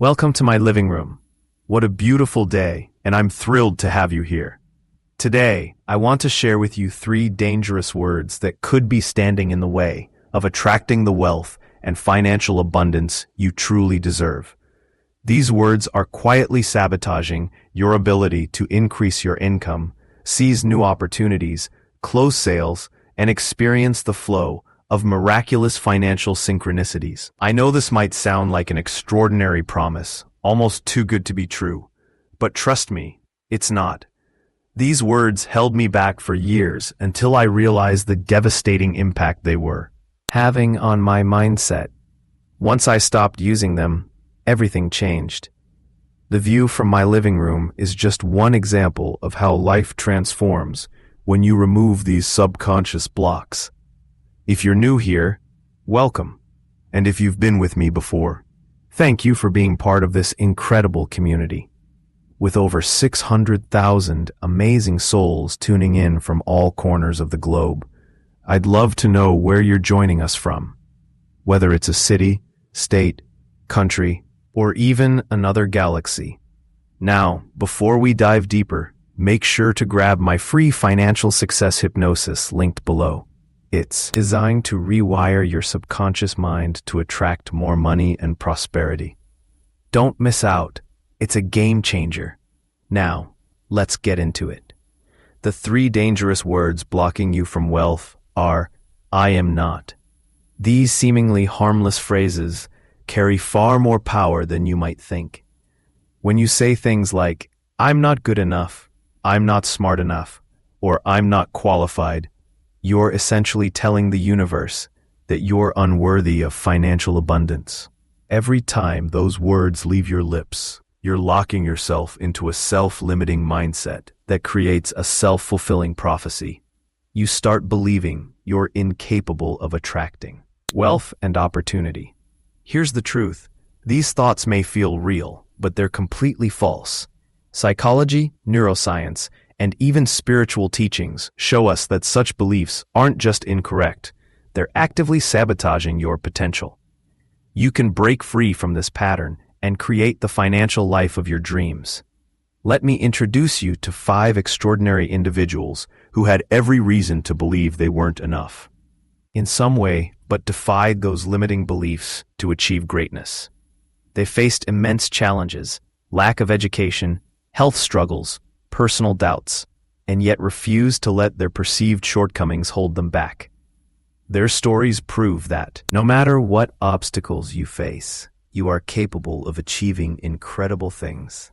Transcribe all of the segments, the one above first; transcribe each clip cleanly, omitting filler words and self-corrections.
Welcome to my living room. What a beautiful day, and I'm thrilled to have you here. Today, I want to share with you 3 dangerous words that could be standing in the way of attracting the wealth and financial abundance you truly deserve. These words are quietly sabotaging your ability to increase your income, seize new opportunities, close sales, and experience the flow of miraculous financial synchronicities. I know this might sound like an extraordinary promise, almost too good to be true, but trust me, it's not. These words held me back for years until I realized the devastating impact they were having on my mindset. Once I stopped using them, everything changed. The view from my living room is just one example of how life transforms when you remove these subconscious blocks. If you're new here, welcome. And if you've been with me before, thank you for being part of this incredible community. With over 600,000 amazing souls tuning in from all corners of the globe, I'd love to know where you're joining us from. Whether it's a city, state, country, or even another galaxy. Now, before we dive deeper, make sure to grab my free financial success hypnosis linked below. It's designed to rewire your subconscious mind to attract more money and prosperity. Don't miss out. It's a game changer. Now, let's get into it. The 3 dangerous words blocking you from wealth are, I am not. These seemingly harmless phrases carry far more power than you might think. When you say things like, I'm not good enough, I'm not smart enough, or I'm not qualified, you're essentially telling the universe that you're unworthy of financial abundance. Every time those words leave your lips, you're locking yourself into a self-limiting mindset that creates a self-fulfilling prophecy. You start believing you're incapable of attracting wealth and opportunity. Here's the truth. These thoughts may feel real, but they're completely false. Psychology, neuroscience, and even spiritual teachings show us that such beliefs aren't just incorrect, they're actively sabotaging your potential. You can break free from this pattern and create the financial life of your dreams. Let me introduce you to 5 extraordinary individuals who had every reason to believe they weren't enough in some way, but defied those limiting beliefs to achieve greatness. They faced immense challenges, lack of education, health struggles, personal doubts, and yet refused to let their perceived shortcomings hold them back. Their stories prove that, no matter what obstacles you face, you are capable of achieving incredible things.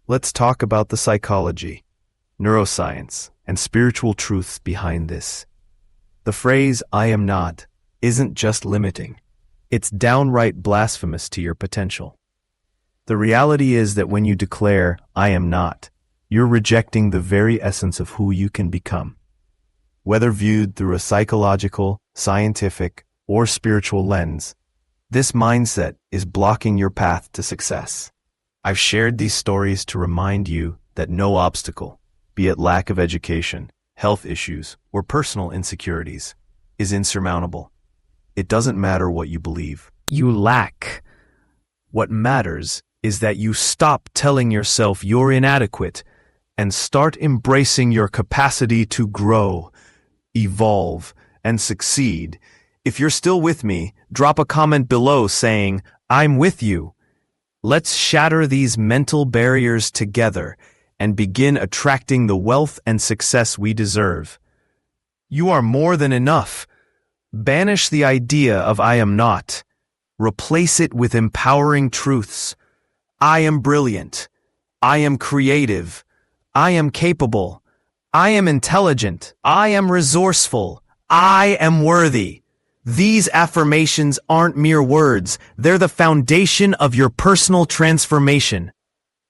Let's talk about the psychology, neuroscience, and spiritual truths behind this. The phrase, I am not, isn't just limiting. It's downright blasphemous to your potential. The reality is that when you declare, I am not, you're rejecting the very essence of who you can become. Whether viewed through a psychological, scientific, or spiritual lens, this mindset is blocking your path to success. I've shared these stories to remind you that no obstacle, be it lack of education, health issues, or personal insecurities, is insurmountable. It doesn't matter what you believe you lack. What matters is that you stop telling yourself you're inadequate and start embracing your capacity to grow, evolve, and succeed. If you're still with me, drop a comment below saying, I'm with you. Let's shatter these mental barriers together and begin attracting the wealth and success we deserve. You are more than enough. Banish the idea of I am not. Replace it with empowering truths. I am brilliant. I am creative. I am capable. I am intelligent. I am resourceful. I am worthy. These affirmations aren't mere words. They're the foundation of your personal transformation.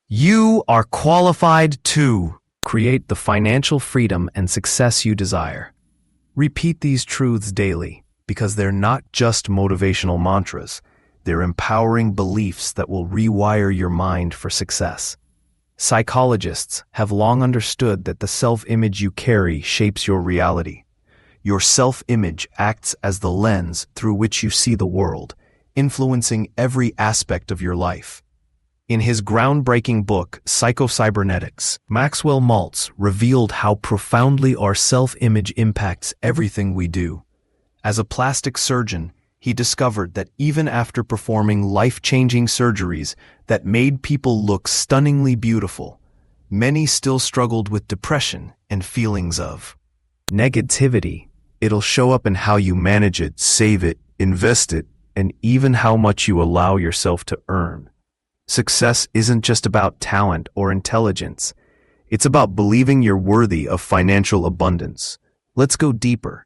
You are qualified to create the financial freedom and success you desire. Repeat these truths daily because they're not just motivational mantras. They're empowering beliefs that will rewire your mind for success. Psychologists have long understood that the self-image you carry shapes your reality. Your self-image acts as the lens through which you see the world, influencing every aspect of your life. In his groundbreaking book, Psycho-Cybernetics, Maxwell Maltz revealed how profoundly our self-image impacts everything we do. As a plastic surgeon, he discovered that even after performing life-changing surgeries that made people look stunningly beautiful, many still struggled with depression and feelings of negativity. It'll show up in how you manage it, save it, invest it, and even how much you allow yourself to earn. Success isn't just about talent or intelligence. It's about believing you're worthy of financial abundance. Let's go deeper.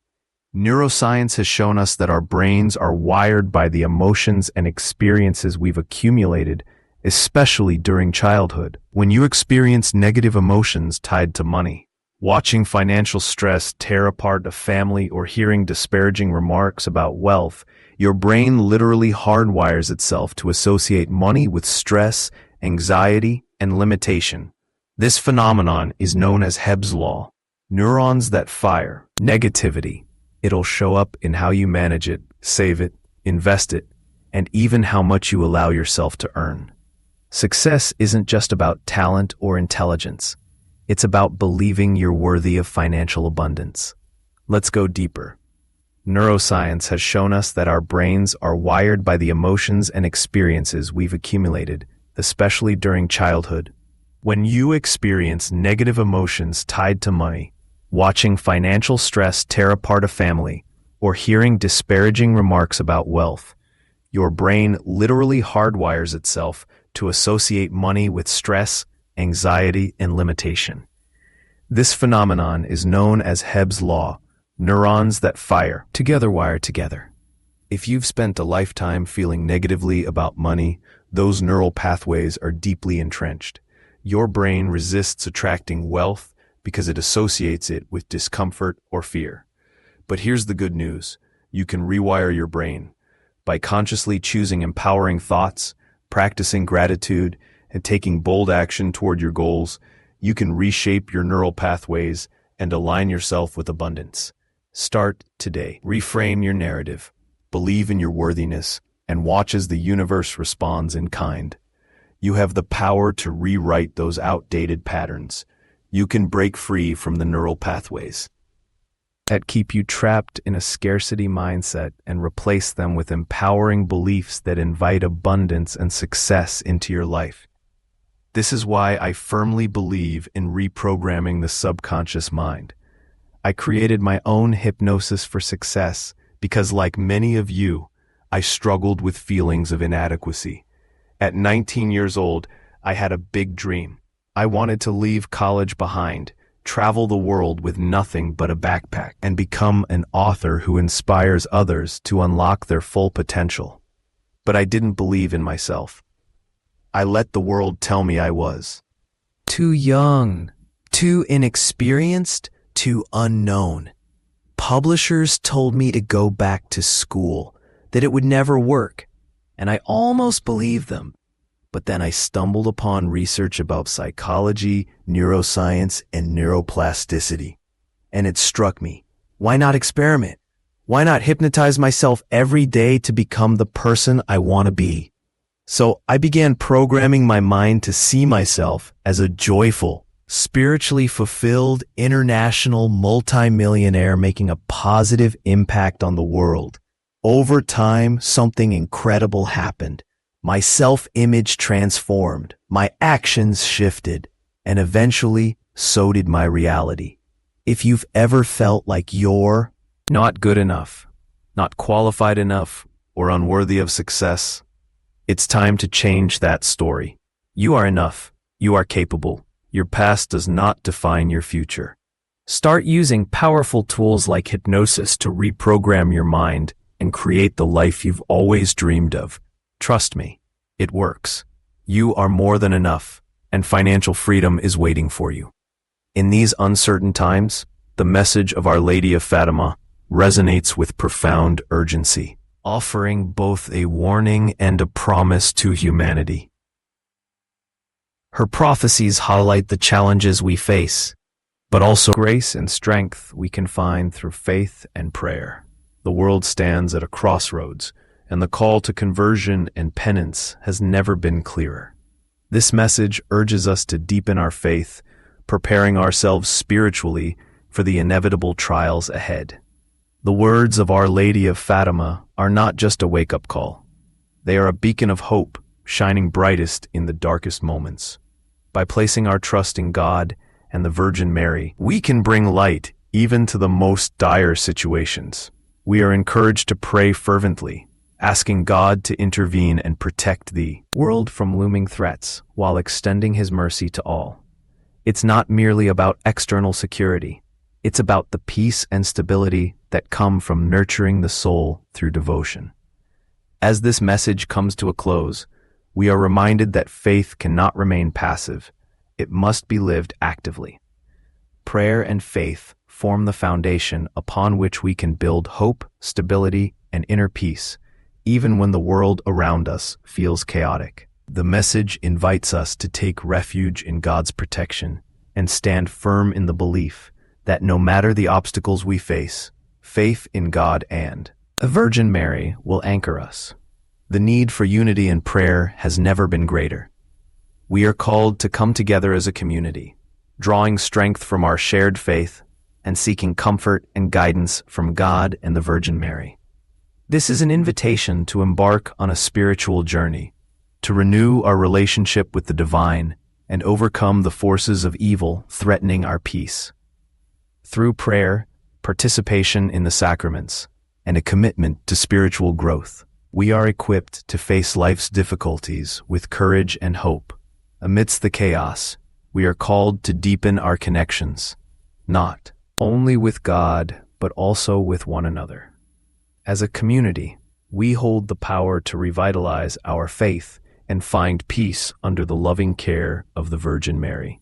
Neuroscience has shown us that our brains are wired by the emotions and experiences we've accumulated, especially during childhood. When you experience negative emotions tied to money, watching financial stress tear apart a family, or hearing disparaging remarks about wealth, your brain literally hardwires itself to associate money with stress, anxiety, and limitation. This phenomenon is known as Hebb's law. Neurons that fire negativity. It'll show up in how you manage it, save it, invest it, and even how much you allow yourself to earn. Success isn't just about talent or intelligence. It's about believing you're worthy of financial abundance. Let's go deeper. Neuroscience has shown us that our brains are wired by the emotions and experiences we've accumulated, especially during childhood. When you experience negative emotions tied to money, watching financial stress tear apart a family, or hearing disparaging remarks about wealth, your brain literally hardwires itself to associate money with stress, anxiety, and limitation. This phenomenon is known as Hebb's law. Neurons that fire together wire together. If you've spent a lifetime feeling negatively about money, those neural pathways are deeply entrenched. Your brain resists attracting wealth because it associates it with discomfort or fear. But here's the good news. You can rewire your brain. By consciously choosing empowering thoughts, practicing gratitude, and taking bold action toward your goals, you can reshape your neural pathways and align yourself with abundance. Start today. Reframe your narrative, believe in your worthiness, and watch as the universe responds in kind. You have the power to rewrite those outdated patterns. You can break free from the neural pathways that keep you trapped in a scarcity mindset and replace them with empowering beliefs that invite abundance and success into your life. This is why I firmly believe in reprogramming the subconscious mind. I created my own hypnosis for success because, like many of you, I struggled with feelings of inadequacy. At 19 years old, I had a big dream. I wanted to leave college behind, travel the world with nothing but a backpack, and become an author who inspires others to unlock their full potential. But I didn't believe in myself. I let the world tell me I was too young, too inexperienced, too unknown. Publishers told me to go back to school, that it would never work, and I almost believed them. But then I stumbled upon research about psychology, neuroscience, and neuroplasticity. And it struck me. Why not experiment? Why not hypnotize myself every day to become the person I want to be? So I began programming my mind to see myself as a joyful, spiritually fulfilled, international multimillionaire making a positive impact on the world. Over time, something incredible happened. My self-image transformed, my actions shifted, and eventually, so did my reality. If you've ever felt like you're not good enough, not qualified enough, or unworthy of success, it's time to change that story. You are enough. You are capable. Your past does not define your future. Start using powerful tools like hypnosis to reprogram your mind and create the life you've always dreamed of. Trust me, it works. You are more than enough, and financial freedom is waiting for you. In these uncertain times, the message of Our Lady of Fatima resonates with profound urgency, offering both a warning and a promise to humanity. Her prophecies highlight the challenges we face, but also grace and strength we can find through faith and prayer. The world stands at a crossroads, and the call to conversion and penance has never been clearer. This message urges us to deepen our faith, preparing ourselves spiritually for the inevitable trials ahead. The words of Our Lady of Fatima are not just a wake-up call. They are a beacon of hope, shining brightest in the darkest moments. By placing our trust in God and the Virgin Mary, we can bring light even to the most dire situations. We are encouraged to pray fervently, asking God to intervene and protect the world from looming threats while extending His mercy to all. It's not merely about external security. It's about the peace and stability that come from nurturing the soul through devotion. As this message comes to a close, we are reminded that faith cannot remain passive. It must be lived actively. Prayer and faith form the foundation upon which we can build hope, stability, and inner peace, even when the world around us feels chaotic. The message invites us to take refuge in God's protection and stand firm in the belief that no matter the obstacles we face, faith in God and the Virgin Mary will anchor us. The need for unity and prayer has never been greater. We are called to come together as a community, drawing strength from our shared faith and seeking comfort and guidance from God and the Virgin Mary. This is an invitation to embark on a spiritual journey, to renew our relationship with the divine and overcome the forces of evil threatening our peace. Through prayer, participation in the sacraments, and a commitment to spiritual growth, we are equipped to face life's difficulties with courage and hope. Amidst the chaos, we are called to deepen our connections, not only with God, but also with one another. As a community, we hold the power to revitalize our faith and find peace under the loving care of the Virgin Mary.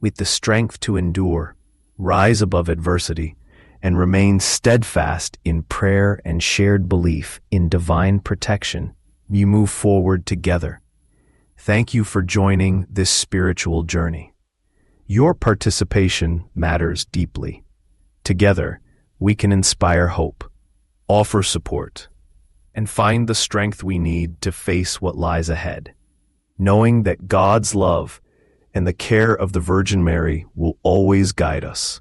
With the strength to endure, rise above adversity, and remain steadfast in prayer and shared belief in divine protection, we move forward together. Thank you for joining this spiritual journey. Your participation matters deeply. Together, we can inspire hope, offer support, and find the strength we need to face what lies ahead, knowing that God's love and the care of the Virgin Mary will always guide us.